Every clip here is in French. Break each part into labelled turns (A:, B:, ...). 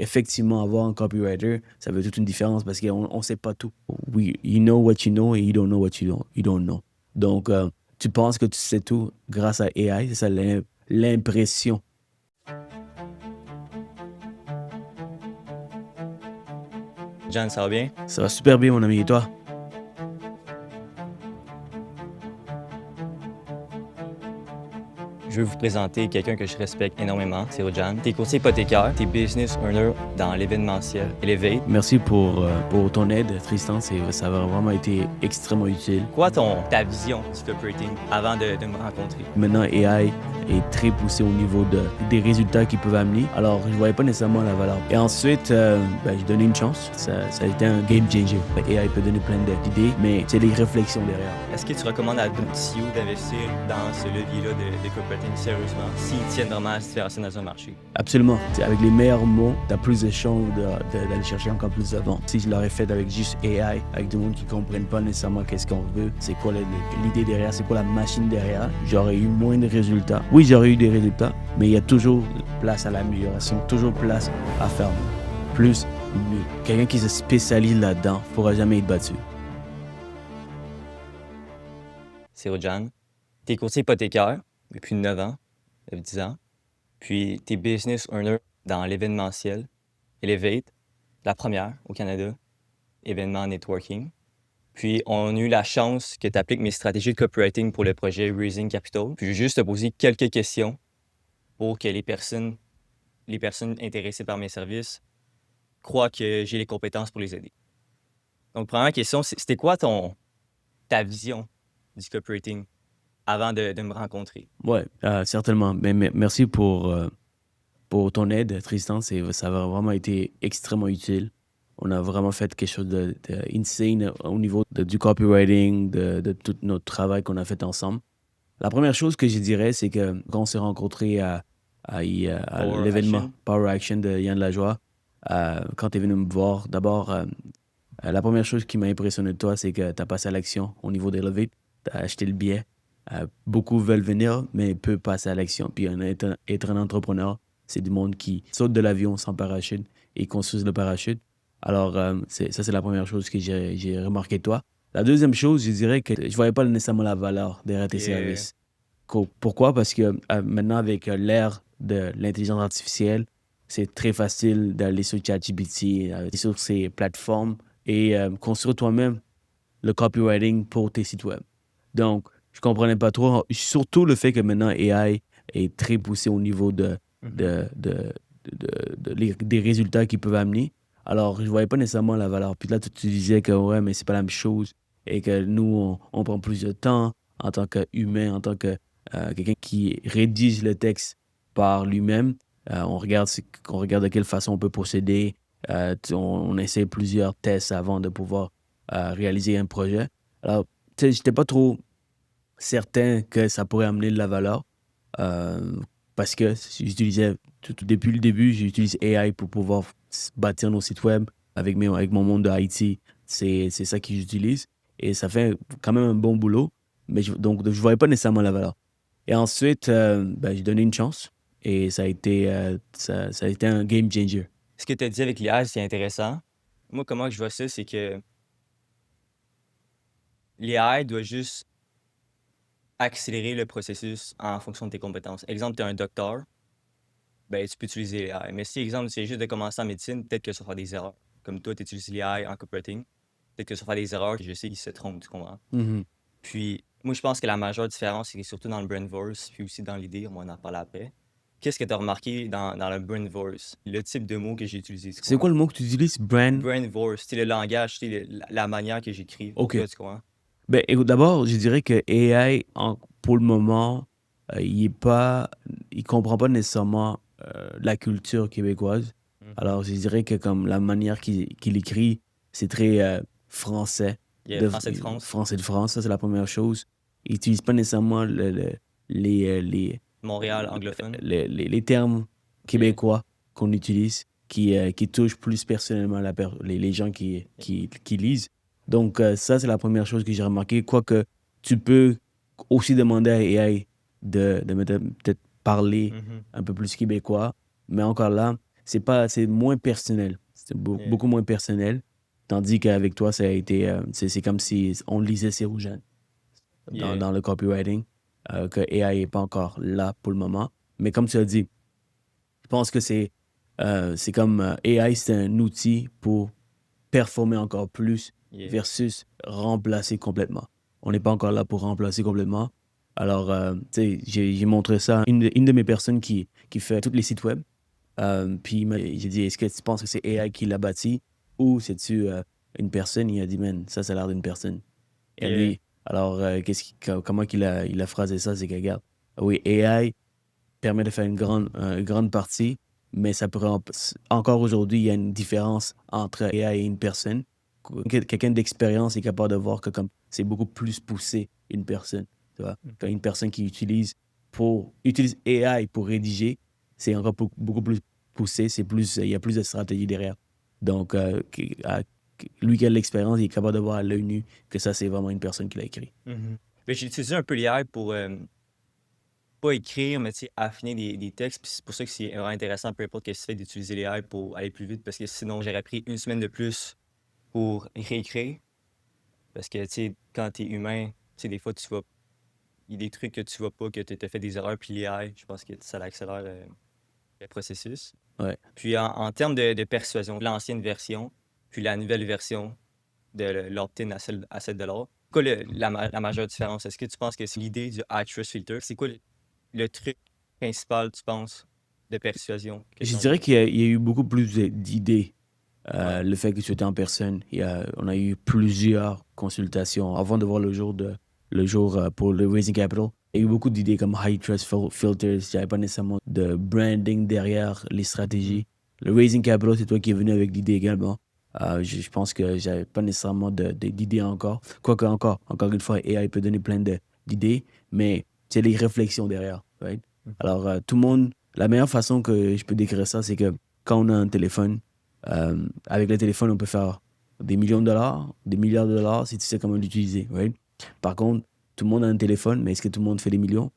A: effectivement, avoir un copywriter, ça veut toute une différence parce qu'on ne sait pas tout. Oui, you know what you know et you don't know what you don't know. Donc, tu penses que tu sais tout grâce à AI, c'est ça l'impression.
B: John, ça va bien?
A: Ça va super bien, mon ami, et toi?
B: Je veux vous présenter quelqu'un que je respecte énormément, c'est Rojan. T'es courtier hypothécaire, t'es business owner dans l'événementiel Elevate.
A: Merci pour ton aide, Tristan. Ça a vraiment été extrêmement utile.
B: Quoi ta vision du copywriting avant de me rencontrer?
A: Maintenant, AI est très poussé au niveau des résultats qu'ils peuvent amener. Alors, je ne voyais pas nécessairement la valeur. Et ensuite, j'ai donné une chance. Ça a été un game changer. AI peut donner plein d'idées, mais c'est des réflexions derrière.
B: Est-ce que tu recommandes à d'autres CEO d'investir dans ce levier-là de copywriting sérieusement, s'ils tiennent vraiment à se différencier dans un marché?
A: Absolument. Avec les meilleurs mots, tu as plus de chances d'aller chercher encore plus de ventes. Si je l'aurais fait avec juste AI, avec des gens qui ne comprennent pas nécessairement qu'est-ce qu'on veut, c'est quoi l'idée derrière, c'est quoi la machine derrière, j'aurais eu moins de résultats. Oui, j'aurais eu des résultats, mais il y a toujours place à l'amélioration, toujours place à faire plus, mieux. Quelqu'un qui se spécialise là-dedans ne pourra jamais être battu.
B: C'est Rojan. T'es courtier hypothécaire depuis 9 ans, 10 ans. Puis t'es business owner dans l'événementiel Elevate, la première au Canada, événement networking. Puis on a eu la chance que tu appliques mes stratégies de copywriting pour le projet Raising Capital. Puis je vais juste te poser quelques questions pour que les personnes intéressées par mes services croient que j'ai les compétences pour les aider. Donc, première question, c'était quoi ta vision du copywriting avant de me rencontrer?
A: Ouais, certainement. Mais merci pour ton aide, Tristan. Ça a vraiment été extrêmement utile. On a vraiment fait quelque chose de insane au niveau du copywriting, de tout notre travail qu'on a fait ensemble. La première chose que je dirais, c'est que quand on s'est rencontrés à
B: Power
A: l'événement
B: Action.
A: Power Action de Yann Lajoie, quand tu es venu me voir, d'abord, la première chose qui m'a impressionné de toi, c'est que tu as passé à l'action au niveau d'Elevate. Tu as acheté le billet. Beaucoup veulent venir, mais peu passer à l'action. Puis être un entrepreneur, c'est du monde qui saute de l'avion sans parachute et construisent le parachute. Alors, ça, c'est la première chose que j'ai remarqué de toi. La deuxième chose, je dirais que je ne voyais pas nécessairement la valeur derrière tes services. Pourquoi? Parce que maintenant, avec l'ère de l'intelligence artificielle, c'est très facile d'aller sur ChatGPT, sur ces plateformes et construire toi-même le copywriting pour tes sites web. Donc, je comprenais pas trop, surtout le fait que maintenant AI est très poussé au niveau des résultats qu'ils peuvent amener. Alors, je voyais pas nécessairement la valeur. Puis là, tu disais que ouais, mais c'est pas la même chose et que nous, on prend plus de temps en tant qu'humain, en tant que quelqu'un qui rédige le texte par lui-même. On regarde de quelle façon on peut procéder. On essaie plusieurs tests avant de pouvoir réaliser un projet. Alors, tu sais, j'étais pas trop certain que ça pourrait amener de la valeur parce que j'utilisais, depuis le début, j'utilise AI pour pouvoir bâtir nos sites web avec mon monde de IT. C'est ça que j'utilise et ça fait quand même un bon boulot, mais donc je voyais pas nécessairement la valeur. Et ensuite, j'ai donné une chance et ça a été un game changer.
B: Ce que tu as dit avec l'IA, c'est intéressant. Moi, comment je vois ça, c'est que l'IA doit juste accélérer le processus en fonction de tes compétences. Exemple, tu es un docteur, ben, tu peux utiliser l'IA. Mais si, exemple, c'est juste de commencer en médecine, peut-être que ça va faire des erreurs. Comme toi, tu utilises l'IA en copywriting, peut-être que ça va faire des erreurs, je sais qu'ils se trompent, tu comprends?
A: Mhm.
B: Puis, moi, je pense que la majeure différence, c'est surtout dans le brain voice, puis aussi dans l'idée, on va en parler après. Qu'est-ce que tu as remarqué dans le brain voice? Le type de mots que j'ai utilisé, tu
A: C'est quoi
B: comprends?
A: le mot que tu utilises? Brand?
B: Brain voice, c'est le langage, c'est la manière que j'écris. Pour
A: OK.
B: toi, tu comprends?
A: Ben, écoute, d'abord, je dirais que AI, pour le moment, il comprend pas nécessairement la culture québécoise. Alors, je dirais que comme la manière qu'il écrit, c'est très français,
B: Il y a Français de France,
A: français de France, ça c'est la première chose. Il n'utilise pas nécessairement les,
B: Montréal, anglophone.
A: les termes québécois qu'on utilise, qui touchent plus personnellement les gens qui lisent. Donc, ça, c'est la première chose que j'ai remarqué. Quoique, tu peux aussi demander à AI de peut-être parler
B: Mhm.
A: un peu plus québécois. Mais encore là, c'est moins personnel. C'est
B: Yeah.
A: beaucoup moins personnel. Tandis qu'avec toi, ça a été, c'est comme si on lisait Cyril
B: Yeah.
A: dans le copywriting, que AI n'est pas encore là pour le moment. Mais comme tu as dit, je pense que c'est comme AI, c'est un outil pour performer encore plus
B: Yeah.
A: versus remplacer complètement. On n'est pas encore là pour remplacer complètement. Alors, tu sais, j'ai montré ça à une de mes personnes qui fait tous les sites web. Puis j'ai dit, est-ce que tu penses que c'est AI qui l'a bâti ou c'est-tu une personne? Il a dit, man, ça a l'air d'une personne. Et
B: Yeah.
A: lui, alors, comment il a phrasé ça? C'est que, regarde, oui, AI permet de faire une grande partie, mais ça pourrait encore aujourd'hui, il y a une différence entre AI et une personne. Quelqu'un d'expérience est capable de voir que comme c'est beaucoup plus poussé une personne. Tu vois? Quand une personne qui utilise AI pour rédiger, c'est encore beaucoup plus poussé, il y a plus de stratégie derrière. Donc, lui qui a de l'expérience, il est capable de voir à l'œil nu que ça, c'est vraiment une personne qui l'a écrit.
B: Mhm. Mais j'ai utilisé un peu l'IA pour pas écrire, mais tu sais, affiner des textes. Puis c'est pour ça que c'est vraiment intéressant, peu importe ce que tu fais, d'utiliser l'IA pour aller plus vite. Parce que sinon, j'aurais pris une semaine de plus pour réécrire. Parce que, tu sais, quand tu es humain, tu sais, des fois, il y a des trucs que tu vois pas, que tu as fait des erreurs. Puis l'IA, je pense que ça accélère le processus.
A: Ouais.
B: Puis en termes de persuasion, l'ancienne version, puis la nouvelle version de l'opt-in à $7. Quoi la majeure différence? Est-ce que tu penses que c'est l'idée du high trust filter? C'est quoi le truc principal, tu penses, de persuasion que
A: Je
B: tu as
A: dirais
B: enlevé?
A: qu'il y a eu beaucoup plus d'idées.
B: Ouais.
A: Le fait que tu étais en personne, on a eu plusieurs consultations avant de voir le jour pour le Raising Capital. Il y a eu beaucoup d'idées comme High Trust Filters. Il n'y avait pas nécessairement de branding derrière les
B: Mhm.
A: stratégies. Le Raising Capital, c'est toi qui es venu avec l'idée également. Je pense que j'avais pas nécessairement d'idées encore. Quoique encore une fois, AI peut donner plein d'idées, mais c'est les réflexions derrière. Right?
B: Mhm.
A: Alors, tout le monde, la meilleure façon que je peux décrire ça, c'est que quand on a un téléphone, avec le téléphone, on peut faire des millions de dollars, des milliards de dollars si tu sais comment l'utiliser. Right? Par contre, tout le monde a un téléphone, mais est-ce que tout le monde fait des millions?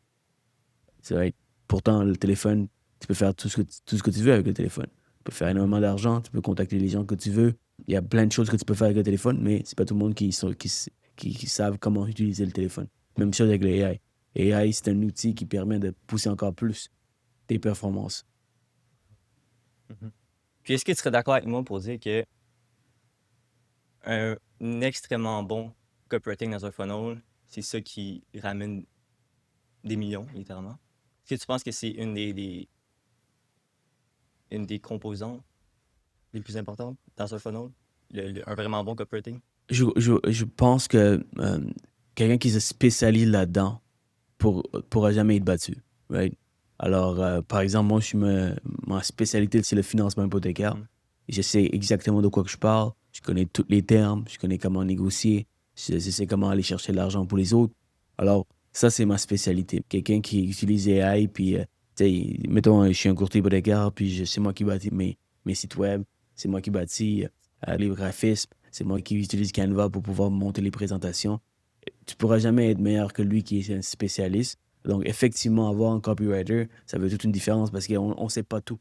A: C'est vrai. Pourtant, le téléphone, tu peux faire tout ce que tu veux avec le téléphone. Tu peux faire
B: Mhm.
A: énormément d'argent, tu peux contacter les gens que tu veux. Il y a plein de choses que tu peux faire avec le téléphone, mais c'est pas tout le monde qui savent comment utiliser le téléphone. Même chose avec le AI. AI, c'est un outil qui permet de pousser encore plus tes performances.
B: Mhm. Puis est-ce que tu serais d'accord avec moi pour dire que un extrêmement bon copywriting dans un funnel, c'est ça qui ramène des millions, littéralement? Est-ce que tu penses que c'est une des composantes les plus importantes dans un funnel? Un vraiment bon copywriting?
A: Je pense que quelqu'un qui se spécialise là-dedans pourra jamais être battu. Right? Alors, par exemple, moi, ma spécialité, c'est le financement hypothécaire.
B: Mhm.
A: Je sais exactement de quoi que je parle. Je connais tous les termes. Je connais comment négocier. Je sais comment aller chercher de l'argent pour les autres. Alors, ça, c'est ma spécialité. Quelqu'un qui utilise AI, puis, tu sais, mettons, je suis un courtier hypothécaire, puis c'est moi qui bâtis mes sites web. C'est moi qui bâtis les graphismes. C'est moi qui utilise Canva pour pouvoir monter les présentations. Tu pourras jamais être meilleur que lui qui est un spécialiste. Donc, effectivement, avoir un copywriter, ça veut toute une différence parce qu'on ne sait pas tout.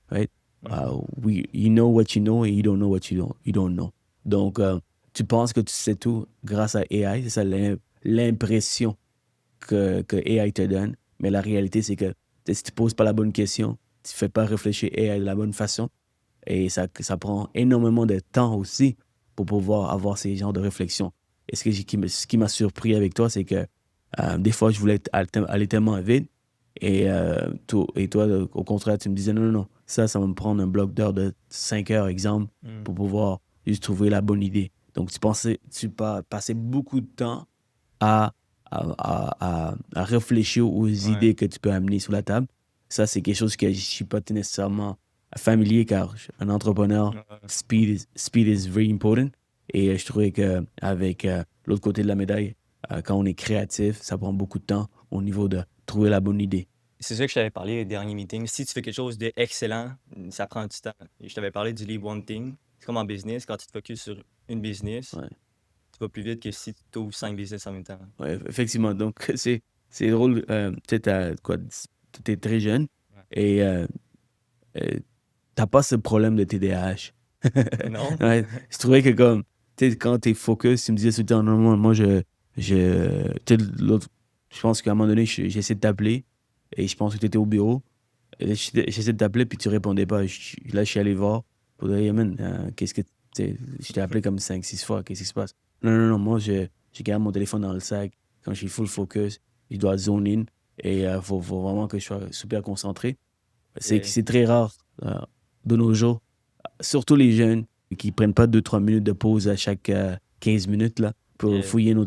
A: Right?
B: Mhm.
A: You know what you know and you don't know what you don't know. Donc, tu penses que tu sais tout grâce à AI, c'est ça l'impression que AI te donne. Mais la réalité, c'est que si tu poses pas la bonne question, tu fais pas réfléchir AI de la bonne façon, et ça prend énormément de temps aussi pour pouvoir avoir ces genres de réflexions. Et ce qui m'a surpris avec toi, c'est que des fois, je voulais aller tellement vite. Et toi, au contraire, tu me disais, non, non, non, ça va me prendre un bloc d'heures de 5 heures, exemple,
B: Mhm.
A: pour pouvoir juste trouver la bonne idée. Donc, passais beaucoup de temps à, à réfléchir aux
B: Ouais.
A: idées que tu peux amener sur la table. Ça, c'est quelque chose que je ne suis pas nécessairement familier car un entrepreneur,
B: Ouais.
A: speed is very important. Et je trouvais qu'avec l'autre côté de la médaille, quand on est créatif, ça prend beaucoup de temps au niveau de trouver la bonne idée.
B: C'est ça que je t'avais parlé au dernier meeting. Si tu fais quelque chose d'excellent, ça prend du temps. Et je t'avais parlé du lead one thing. C'est comme en business, quand tu te focuses sur une business,
A: Ouais.
B: tu vas plus vite que si tu ouvres 5 business en même temps.
A: Ouais, effectivement. Donc, c'est drôle. Tu sais, tu es très jeune
B: Ouais.
A: et t'as pas ce problème de TDAH.
B: Non?
A: Ouais, je trouvais que comme, tu sais, quand t'es focus, tu me disais tout le temps, non, moi, tu sais, je pense qu'à un moment donné, j'essaie de t'appeler et je pense que tu étais au bureau. Et j'essaie de t'appeler puis tu répondais pas. Là, je suis allé voir pour dire, hey, man, qu'est-ce que, tu sais, je t'ai appelé comme 5 6 fois, qu'est-ce qui se passe? Non, non, non, moi, je garde mon téléphone dans le sac quand je suis full focus, je dois zone in et faut vraiment que je sois super concentré.
B: Yeah.
A: C'est très rare de nos jours, surtout les jeunes qui prennent pas 2 3 minutes de pause à chaque 15 minutes là, pour
B: Yeah.
A: fouiller nos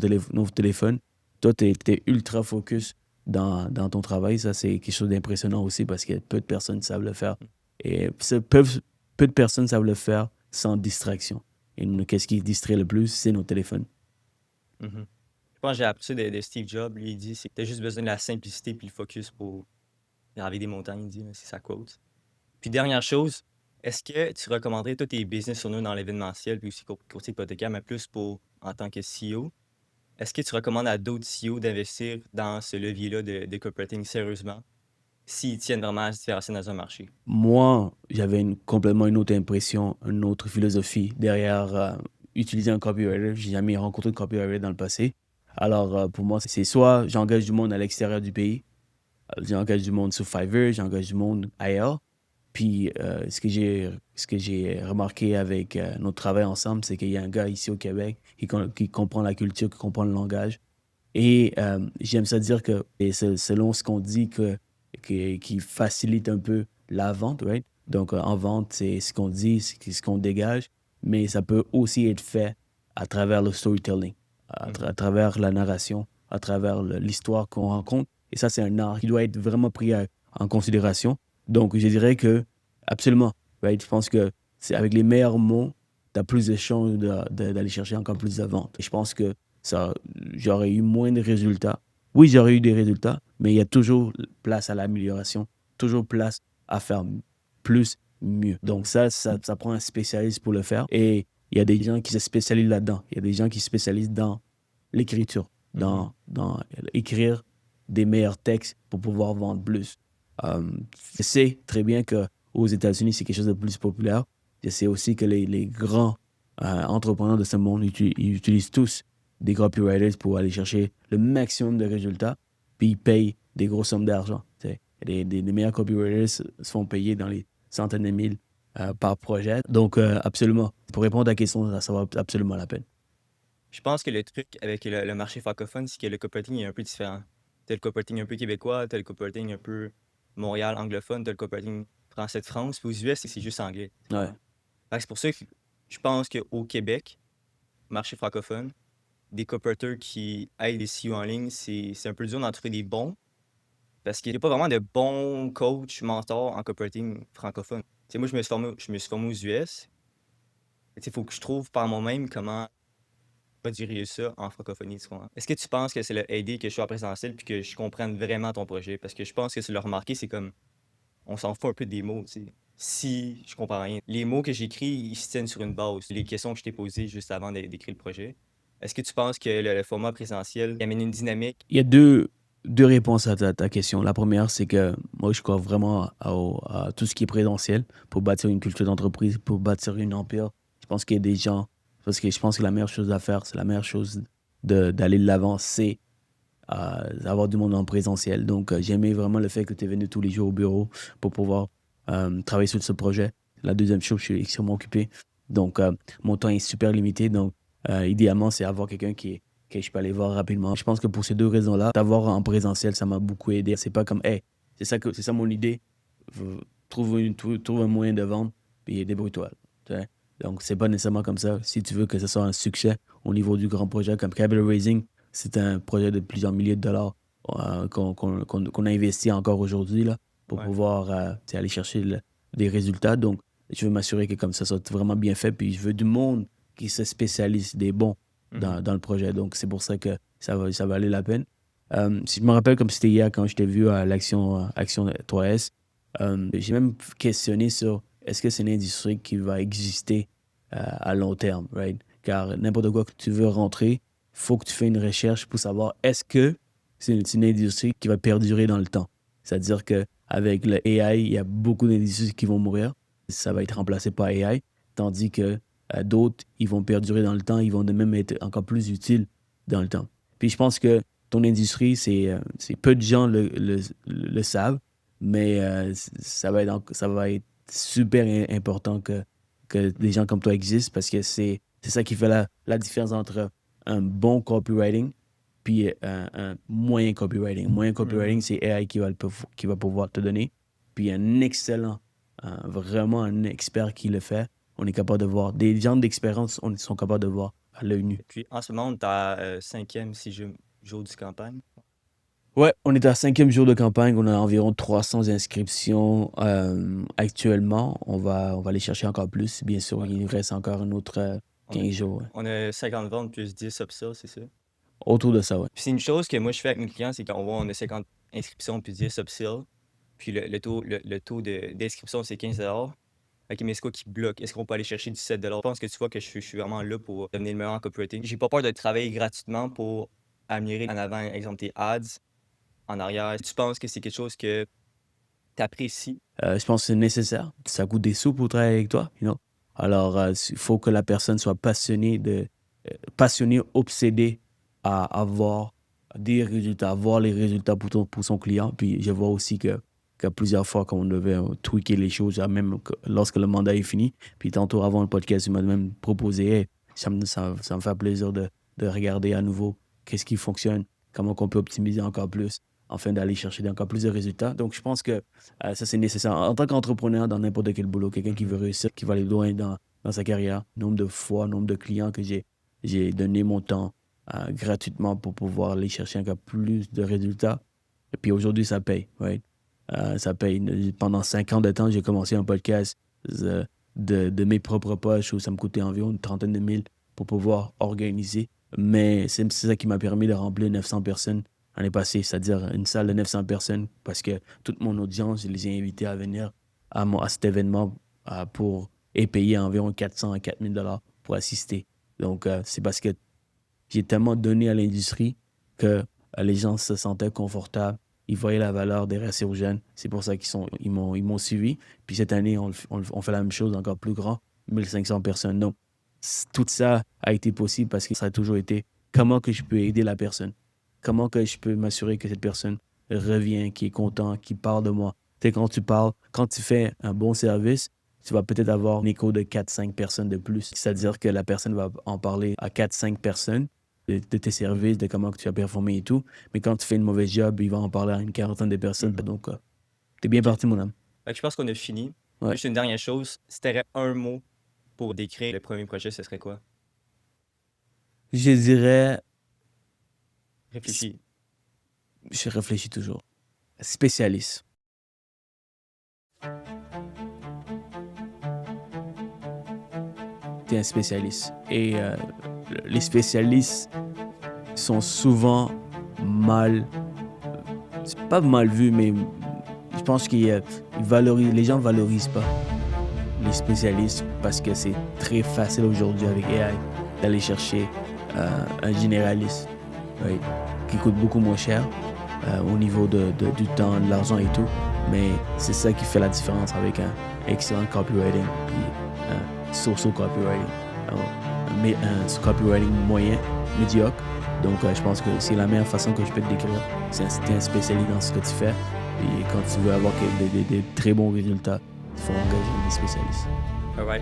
A: téléphones. Toi, tu es ultra focus dans ton travail. Ça, c'est quelque chose d'impressionnant aussi parce que peu de personnes savent le faire. Et peu de personnes savent le faire sans distraction. Et qu'est-ce qui distrait le plus? C'est nos téléphones.
B: Mhm. Je pense que j'ai appris ça de Steve Jobs. Lui, il dit c'est que t'as juste besoin de la simplicité puis le focus pour graver des montagnes, il dit, là, c'est sa quote. Puis dernière chose, est-ce que tu recommanderais tous tes business owners dans l'événementiel, puis aussi courtier hypothécaire, mais plus pour en tant que CEO? Est-ce que tu recommandes à d'autres CEO d'investir dans ce levier-là de copywriting sérieusement s'ils tiennent vraiment à se différencier dans un marché?
A: Moi, j'avais complètement une autre impression, une autre philosophie derrière utiliser un copywriter. J'ai jamais rencontré de copywriter dans le passé. Alors, pour moi, c'est soit j'engage du monde à l'extérieur du pays, j'engage du monde sur Fiverr, j'engage du monde ailleurs. Puis, ce que j'ai remarqué avec notre travail ensemble, c'est qu'il y a un gars ici au Québec qui comprend la culture, qui comprend le langage. Et j'aime ça dire que et selon ce qu'on dit qui facilite un peu la vente, right? Donc en vente, c'est ce qu'on dit, c'est ce qu'on dégage, mais ça peut aussi être fait à travers le storytelling, à
B: Mhm.
A: travers la narration, à travers l'histoire qu'on rencontre. Et ça, c'est un art qui doit être vraiment pris en considération. Donc je dirais que absolument, right? Je pense que c'est avec les meilleurs mots, tu as plus de chances d'aller chercher encore plus de ventes. Et je pense que ça, j'aurais eu moins de résultats. Oui, j'aurais eu des résultats, mais il y a toujours place à l'amélioration, toujours place à faire plus, mieux. Donc
B: Mhm.
A: ça prend un spécialiste pour le faire. Et il y a des gens qui se spécialisent là-dedans. Il y a des gens qui se spécialisent dans l'écriture,
B: Mhm.
A: dans écrire des meilleurs textes pour pouvoir vendre plus. Je sais très bien qu'aux États-Unis, c'est quelque chose de plus populaire. Je sais aussi que les grands entrepreneurs de ce monde ils utilisent tous des copywriters pour aller chercher le maximum de résultats, puis ils payent des grosses sommes d'argent. Tu sais. Les meilleurs copywriters se font payer dans les centaines de mille par projet. Donc, absolument. Pour répondre à ta question, ça vaut absolument la peine.
B: Je pense que le truc avec le marché francophone, c'est que le copywriting est un peu différent. T'as le copywriting un peu québécois, t'as le copywriting un peu Montréal anglophone, t'as le copywriting français de France, puis aux US, c'est juste anglais.
A: Ouais.
B: Fait que c'est pour ça que je pense qu'au Québec, marché francophone, des copywriters qui aident les CEO en ligne, c'est un peu dur d'en trouver des bons parce qu'il n'y a pas vraiment de bons coachs, mentors en copywriting francophone. Tu sais, moi, je me suis formé aux US. Il faut que je trouve par moi-même comment pas diriger ça en francophonie, tu comprends? Est-ce que tu penses que c'est le aider que je sois en présentiel puis que je comprenne vraiment ton projet? Parce que je pense que c'est le remarquer, c'est comme on s'en fout un peu des mots, tu sais. Si je comprends rien. Les mots que j'écris, ils se tiennent sur une base. Les questions que je t'ai posées juste avant d'écrire le projet. Est-ce que tu penses que le format présentiel amène une dynamique?
A: Il y a deux réponses à ta question. La première, c'est que moi, je crois vraiment à tout ce qui est présentiel pour bâtir une culture d'entreprise, pour bâtir une empire. Je pense qu'il y a des gens, parce que je pense que la meilleure chose à faire, c'est la meilleure chose d'aller de l'avant, c'est avoir du monde en présentiel. Donc, j'aimais vraiment le fait que tu es venu tous les jours au bureau pour pouvoir travailler sur ce projet. La deuxième chose, je suis extrêmement occupé. Donc, mon temps est super limité. Donc, idéalement, c'est avoir quelqu'un que je peux aller voir rapidement. Je pense que pour ces deux raisons-là, d'avoir en présentiel, ça m'a beaucoup aidé. C'est pas comme, hey, c'est ça mon idée. Trouve un moyen de vendre, puis débrouille-toi. Tu sais. Donc, c'est pas nécessairement comme ça. Si tu veux que ce soit un succès au niveau du grand projet comme Capital Raising, c'est un projet de plusieurs milliers de dollars qu'on a investi encore aujourd'hui là, pour
B: Ouais.
A: pouvoir tu sais, aller chercher des résultats. Donc, je veux m'assurer que comme ça soit vraiment bien fait. Puis, je veux du monde qui se spécialise, des bons
B: Mhm.
A: dans le projet. Donc, c'est pour ça que ça va aller la peine. Si je me rappelle comme c'était hier quand je t'ai vu à Action 3S, j'ai même questionné sur est-ce que c'est une industrie qui va exister à long terme, right? Car n'importe quoi que tu veux rentrer, faut que tu fasses une recherche pour savoir est-ce que c'est une industrie qui va perdurer dans le temps. C'est-à-dire qu'avec le AI, il y a beaucoup d'industries qui vont mourir. ça va être remplacé par AI, tandis que d'autres, ils vont perdurer dans le temps, ils vont de même être encore plus utiles dans le temps. Puis je pense que ton industrie, c'est peu de gens le savent, mais ça va être super important que des gens comme toi existent parce que c'est ça qui fait la différence entre un bon copywriting puis un moyen copywriting. Moyen copywriting, c'est AI qui va pouvoir te donner. Puis un excellent, vraiment un expert qui le fait, on est capable de voir. Des gens d'expérience, on sont capables de voir à l'œil nu.
B: Puis en ce moment, on est à cinquième jour du campagne.
A: Ouais, on est à 5e jour de campagne. On a environ 300 inscriptions actuellement. On va aller chercher encore plus. Bien sûr,
B: Ouais.
A: il nous reste encore un autre
B: On a,
A: 15 jours. Ouais.
B: on a 50 ventes plus 10 upsells, c'est ça?
A: Autour de ça, ouais.
B: Puis c'est une chose que moi je fais avec mes clients, c'est qu'on voit on a 50 inscriptions plus 10 upsells. Puis le taux d'inscription, c'est 15 OK, mais c'est quoi qui bloque? Est-ce qu'on peut aller chercher 17 Je pense que tu vois que je suis vraiment là pour devenir le meilleur en copywriting. J'ai pas peur de travailler gratuitement pour améliorer en avant, exemple, tes ads, en arrière. Tu penses que c'est quelque chose que tu apprécies?
A: Je pense que c'est nécessaire. Ça coûte des sous pour travailler avec toi, you know? Alors, il faut que la personne soit passionnée, obsédée à avoir des résultats, à voir les résultats pour son client. Puis je vois aussi que plusieurs fois, quand on devait tweaker les choses, même lorsque le mandat est fini, puis tantôt avant le podcast, il m'a même proposé, hey, ça me fait plaisir de regarder à nouveau qu'est-ce qui fonctionne, comment on peut optimiser encore plus, afin d'aller chercher encore plus de résultats. Donc, je pense que ça, c'est nécessaire. En tant qu'entrepreneur, dans n'importe quel boulot, quelqu'un qui veut réussir, qui va aller loin dans sa carrière, nombre de fois, nombre de clients que j'ai donné mon temps gratuitement pour pouvoir aller chercher encore plus de résultats. Et puis aujourd'hui, ça paye, right? Ça paye. Pendant 5 ans de temps, j'ai commencé un podcast de mes propres poches où ça me coûtait environ une trentaine de mille pour pouvoir organiser. Mais c'est ça qui m'a permis de remplir 900 personnes l'année passée, c'est-à-dire une salle de 900 personnes parce que toute mon audience, je les ai invités à venir à cet événement et payer environ 400 à 4000 dollars pour assister. Donc, c'est parce que j'ai tellement donné à l'industrie que les gens se sentaient confortables. Ils voyaient la valeur des Ressurgènes. C'est pour ça ils m'ont suivi. Puis cette année, on fait la même chose, encore plus grand, 1500 personnes. Donc, tout ça a été possible parce que ça a toujours été comment que je peux aider la personne. Comment que je peux m'assurer que cette personne revient, qui est content, qui parle de moi. Tu sais, quand tu fais un bon service, tu vas peut-être avoir un écho de 4-5 personnes de plus. C'est-à-dire que la personne va en parler à 4-5 personnes de tes services, de comment que tu as performé et tout. Mais quand tu fais une mauvaise job, il va en parler à une quarantaine de personnes. Donc, t'es bien
B: OK.
A: parti, mon âme.
B: Fait que je pense qu'on a fini.
A: Ouais.
B: Juste une dernière chose, si t'aurais un mot pour décrire le premier projet, ce serait quoi?
A: Je dirais,
B: Réfléchis.
A: je réfléchis toujours. Spécialiste. T'es un spécialiste. Et les spécialistes sont souvent c'est pas mal vu, mais je pense les gens ne valorisent pas les spécialistes parce que c'est très facile aujourd'hui avec AI d'aller chercher un généraliste, right, qui coûte beaucoup moins cher au niveau du temps, de l'argent et tout. Mais c'est ça qui fait la différence avec un excellent copywriting puis un so-so copywriting. Un copywriting moyen, médiocre. Donc, je pense que c'est la meilleure façon que je peux te décrire. C'est un spécialiste dans ce que tu fais. Et quand tu veux avoir des très bons résultats, il faut engager des spécialistes.
B: All right.